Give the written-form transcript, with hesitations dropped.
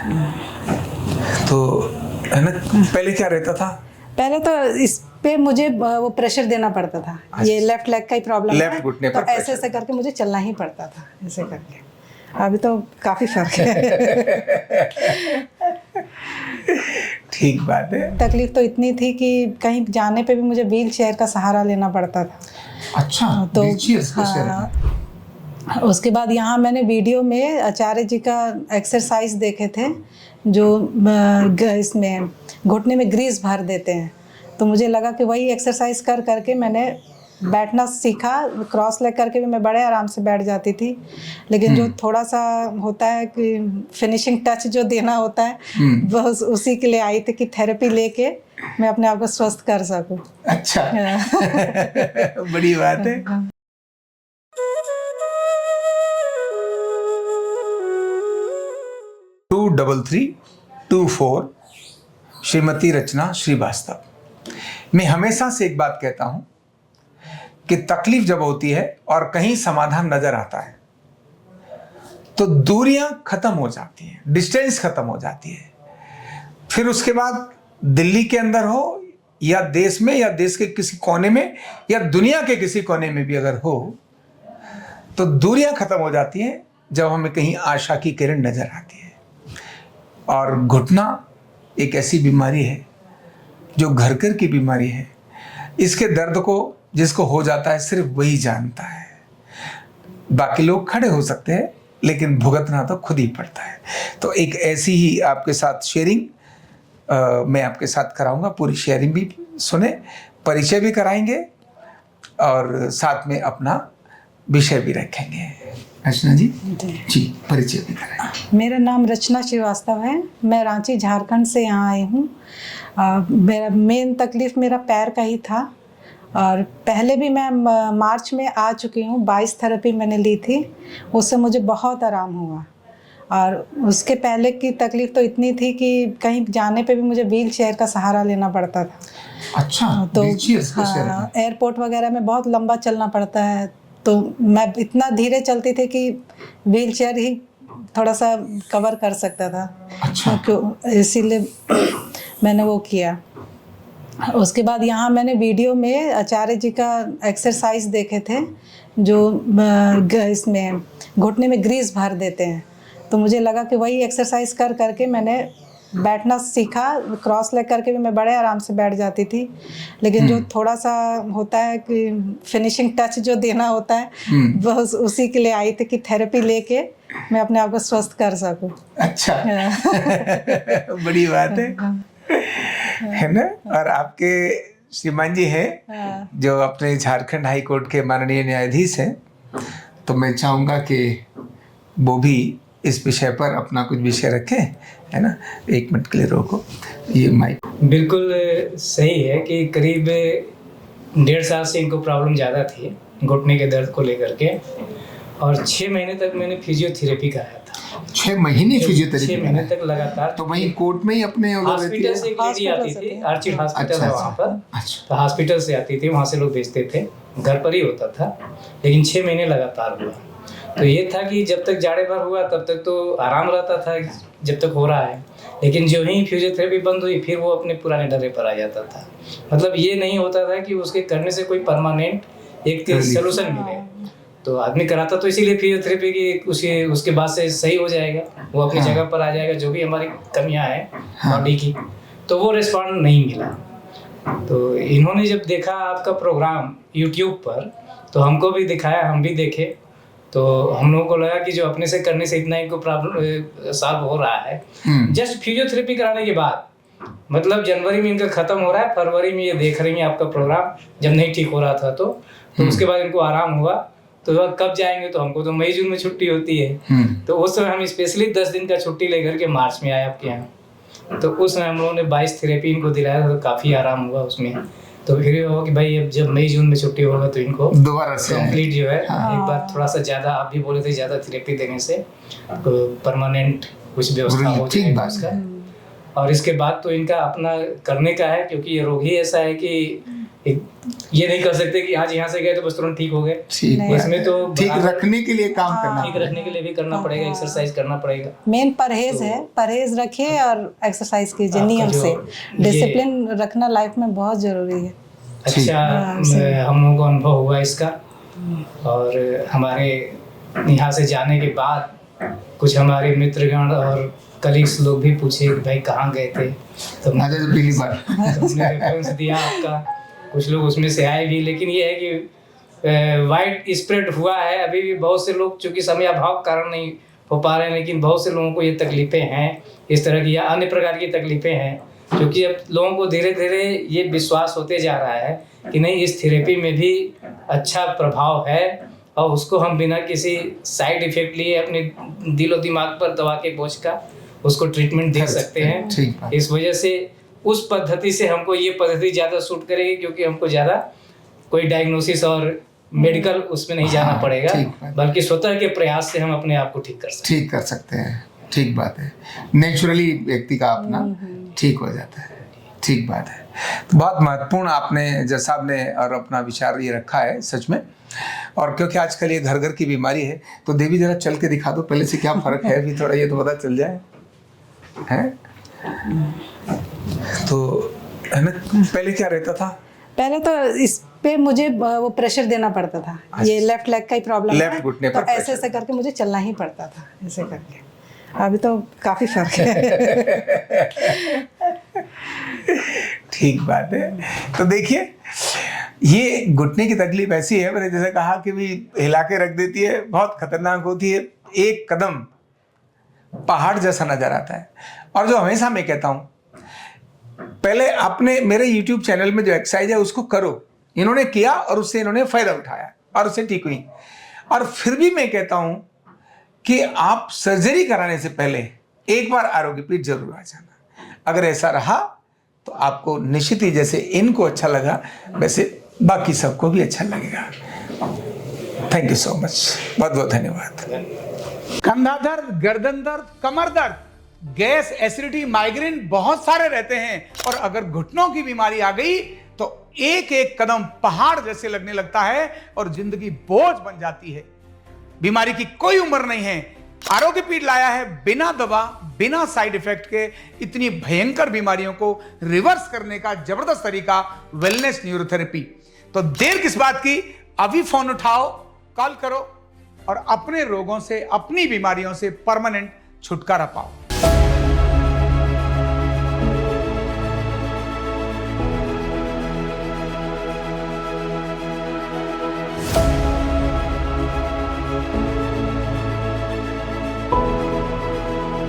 तो है ना, पहले क्या रहता था? पहले तो इस पे मुझे वो प्रेशर देना पड़ता था। ये लेफ्ट लेग का ही प्रॉब्लम लेफ्ट है, घुटने तो पर ऐसे ऐसे करके मुझे चलना ही पड़ता था, ऐसे करके। अभी तो काफ़ी फर्क है। ठीक बात है। तकलीफ तो इतनी थी कि कहीं जाने पे भी मुझे व्हील चेयर का सहारा लेना पड़ता था। अच्छा, तो व्हीलचेयर से हाँ, उसके बाद यहाँ मैंने वीडियो में आचार्य जी का एक्सरसाइज देखे थे, जो इसमें घुटने में ग्रीस भर देते हैं। तो मुझे लगा कि वही एक्सरसाइज कर करके मैंने बैठना सीखा। क्रॉस लेग करके भी मैं बड़े आराम से बैठ जाती थी, लेकिन जो थोड़ा सा होता है कि फिनिशिंग टच जो देना होता है, बस उसी के लिए आई थी कि थेरेपी लेके मैं अपने आप को स्वस्थ कर सकूं। अच्छा। बड़ी बात है। 2334 श्रीमती रचना श्रीवास्तव। मैं हमेशा से एक बात कहता हूं कि तकलीफ जब होती है और कहीं समाधान नजर आता है तो दूरियां खत्म हो जाती हैं, डिस्टेंस खत्म हो जाती है। फिर उसके बाद दिल्ली के अंदर हो या देश में या देश के किसी कोने में या दुनिया के किसी कोने में भी अगर हो, तो दूरियां खत्म हो जाती हैं जब हमें कहीं आशा की किरण नजर आती है। और घुटना एक ऐसी बीमारी है जो घर घर की बीमारी है। इसके दर्द को जिसको हो जाता है सिर्फ वही जानता है। बाकी लोग खड़े हो सकते हैं, लेकिन भुगतना तो खुद ही पड़ता है। तो एक ऐसी ही आपके साथ शेयरिंग मैं आपके साथ कराऊंगा। पूरी शेयरिंग भी सुने, परिचय भी कराएंगे और साथ में अपना विषय भी रखेंगे। रचना जी जी परिचय भी कराएंगे। मेरा नाम रचना श्रीवास्तव है। मैं रांची झारखंड से यहाँ आई हूँ। मेरा मेन तकलीफ़ मेरा पैर का ही था, और पहले भी मैं मार्च में आ चुकी हूँ। 22 थेरेपी मैंने ली थी, उससे मुझे बहुत आराम हुआ। और उसके पहले की तकलीफ़ तो इतनी थी कि कहीं जाने पे भी मुझे व्हील चेयर का सहारा लेना पड़ता था। अच्छा, तो हाँ, एयरपोर्ट वगैरह में बहुत लंबा चलना पड़ता है, तो मैं इतना धीरे चलती थी कि व्हील चेयर ही थोड़ा सा कवर कर सकता था। अच्छा। इसीलिए मैंने वो किया। उसके बाद यहाँ मैंने वीडियो में आचार्य जी का एक्सरसाइज देखे थे, जो इसमें घुटने में ग्रीस भर देते हैं। तो मुझे लगा कि वही एक्सरसाइज कर करके मैंने बैठना सीखा। क्रॉस लेग करके भी मैं बड़े आराम से बैठ जाती थी, लेकिन जो थोड़ा सा होता है कि फिनिशिंग टच जो देना होता है, बस उसी के लिए आई थी कि थेरेपी लेके मैं अपने आप को स्वस्थ कर सकूं। अच्छा। बड़ी बात है ना। और आपके श्रीमान जी हैं जो अपने झारखंड हाई कोर्ट के माननीय न्यायाधीश हैं, तो मैं चाहूँगा कि वो भी इस विषय पर अपना कुछ विषय रखें, है ना। 1 मिनट के लिए रोको ये माइक। बिल्कुल सही है कि करीब 1.5 साल से इनको प्रॉब्लम ज़्यादा थी घुटने के दर्द को लेकर के, और 6 महीने तक मैंने फिजियोथेरेपी कराया था। 6 महीने फिजियोथेरेपी? 6 महीने तक लगातार। तो वहीं कोर्ट में ही अपने हॉस्पिटल से एक लेडी आती थी, आर्चिड हॉस्पिटल है वहाँ पर। तो हॉस्पिटल से आती थी, वहाँ से लोग भेजते थे, घर पर ही होता था। लेकिन 6 महीने लगातार हुआ। तो ये था कि जब तक जाड़े भर हुआ तब तक तो आराम रहता था जब तक हो रहा है, लेकिन जो ही फिजियोथेरेपी बंद हुई फिर वो अपने पुराने डरे पर आ जाता था। मतलब ये नहीं होता था कि उसके करने से कोई परमानेंट एक सोल्यूशन मिले। तो आदमी कराता तो इसीलिए फिजियोथेरेपी की उसके बाद से सही हो जाएगा, वो अपनी जगह पर आ जाएगा, जो भी हमारी कमियां हैं बॉडी की। तो वो रिस्पॉन्ड नहीं मिला। तो इन्होंने जब देखा आपका प्रोग्राम यूट्यूब पर, तो हमको भी दिखाया, हम भी देखे। तो हम लोगों को लगा कि जो अपने से करने से इतना इनको प्रॉब्लम सॉल्व हो रहा है। जस्ट फिजियोथेरेपी कराने के बाद, मतलब जनवरी में इनका खत्म हो रहा है, फरवरी में ये देख रही हैं आपका प्रोग्राम, जब नहीं ठीक हो रहा था तो उसके बाद इनको आराम हुआ। तो कब जाएंगे, तो हमको तो मई जून में छुट्टी होती है। तो उस समय हम स्पेशली 10 दिन का छुट्टी लेकर के मार्च में आए आपके यहाँ। तो उस समय हम लोगों ने 22 थेरेपी इनको दिलाया, तो काफ़ी आराम हुआ उसमें। तो फिर ये हुआ कि भाई अब जब मई जून में छुट्टी होगा तो इनको दोबारा से कंप्लीट जो है एक बार थोड़ा सा ज़्यादा, आप भी बोले थे ज़्यादा थेरेपी देने से परमानेंट कुछ व्यवस्था हो जाएगा उसका। और इसके बाद तो इनका अपना करने का है, क्योंकि ये रोग ही ऐसा है कि ये नहीं कर सकते कि आज यहाँ से गए तो बस तुरंत ठीक हो गए। इसमें तो ठीक रखने के लिए काम करना, ठीक रखने के लिए भी करना पड़ेगा, एक्सरसाइज करना पड़ेगा। मेन परहेज है, परहेज रखिए और एक्सरसाइज कीजिए नियम से। डिसिप्लिन रखना लाइफ में बहुत जरूरी है। अच्छा, हम लोगों को अनुभव हुआ इसका, और हमारे यहाँ से जाने के बाद कुछ हमारे मित्रगण और कलीग्स लोग भी पूछे कि भाई कहाँ गए थे, तो हमने रेफरेंस दिया आपका, कुछ लोग उसमें से आए भी। लेकिन ये है कि वाइड स्प्रेड हुआ है, अभी भी बहुत से लोग, चूँकि समय अभाव कारण नहीं हो पा रहे हैं, लेकिन बहुत से लोगों को ये तकलीफ़ें हैं, इस तरह की या अन्य प्रकार की तकलीफ़ें हैं, क्योंकि अब लोगों को धीरे धीरे ये विश्वास होते जा रहा है कि नहीं, इस थेरेपी में भी अच्छा प्रभाव है और उसको हम बिना किसी साइड इफेक्ट लिए अपने दिलो दिमाग पर दवा के बोझ का उसको ट्रीटमेंट दे सकते हैं। इस वजह से उस पद्धति से हमको ये पद्धति ज़्यादा सूट करेगी, क्योंकि हमको ज़्यादा कोई डायग्नोसिस और मेडिकल उसमें नहीं जाना पड़ेगा, बल्कि स्वतः के प्रयास से हम अपने आप को ठीक कर सकते हैं। ठीक बात है, नेचुरली व्यक्ति का अपना ठीक हो जाता है। ठीक बात है। तो बहुत महत्वपूर्ण आपने जज साहब ने और अपना विचार ये रखा है सच में। और क्योंकि आजकल ये घर घर की बीमारी है, तो देवी जरा चल के दिखा दो पहले से क्या फर्क है, अभी थोड़ा ये तो पता चल जाए, है? तो है ना, पहले क्या रहता था? पहले तो इस पे मुझे वो प्रेशर देना पड़ता था। ये लेफ्ट लेग का ही प्रॉब्लम है, घुटने तो पर ऐसे ऐसे करके मुझे चलना ही पड़ता था, ऐसे करके। अभी तो काफी फर्क है। ठीक बात है। तो देखिए, ये घुटने की तकलीफ ऐसी है, मैंने जैसे कहा कि भी हिला के रख देती है, बहुत खतरनाक होती है, एक कदम पहाड़ जैसा नजर आता है। और जो हमेशा मैं कहता हूं, पहले अपने मेरे YouTube चैनल में जो एक्सरसाइज है उसको करो। इन्होंने किया और उससे इन्होंने फायदा उठाया और उससे ठीक हुई। और फिर भी मैं कहता हूं कि आप सर्जरी कराने से पहले एक बार आरोग्य पीठ जरूर आ जाना। अगर ऐसा रहा तो आपको निश्चित ही जैसे इनको अच्छा लगा वैसे बाकी सबको भी अच्छा लगेगा। थैंक यू सो मच, बहुत बहुत धन्यवाद। कंधा दर्द, गर्दन दर्द, कमर दर्द, गैस, एसिडिटी, माइग्रेन बहुत सारे रहते हैं, और अगर घुटनों की बीमारी आ गई तो एक एक कदम पहाड़ जैसे लगने लगता है और जिंदगी बोझ बन जाती है। बीमारी की कोई उम्र नहीं है। आरोग्य पीठ लाया है बिना दवा, बिना साइड इफेक्ट के इतनी भयंकर बीमारियों को रिवर्स करने का जबरदस्त तरीका, वेलनेस न्यूरोथेरेपी। तो देर किस बात की, अभी फोन उठाओ, कॉल करो और अपने रोगों से, अपनी बीमारियों से परमानेंट छुटकारा पाओ।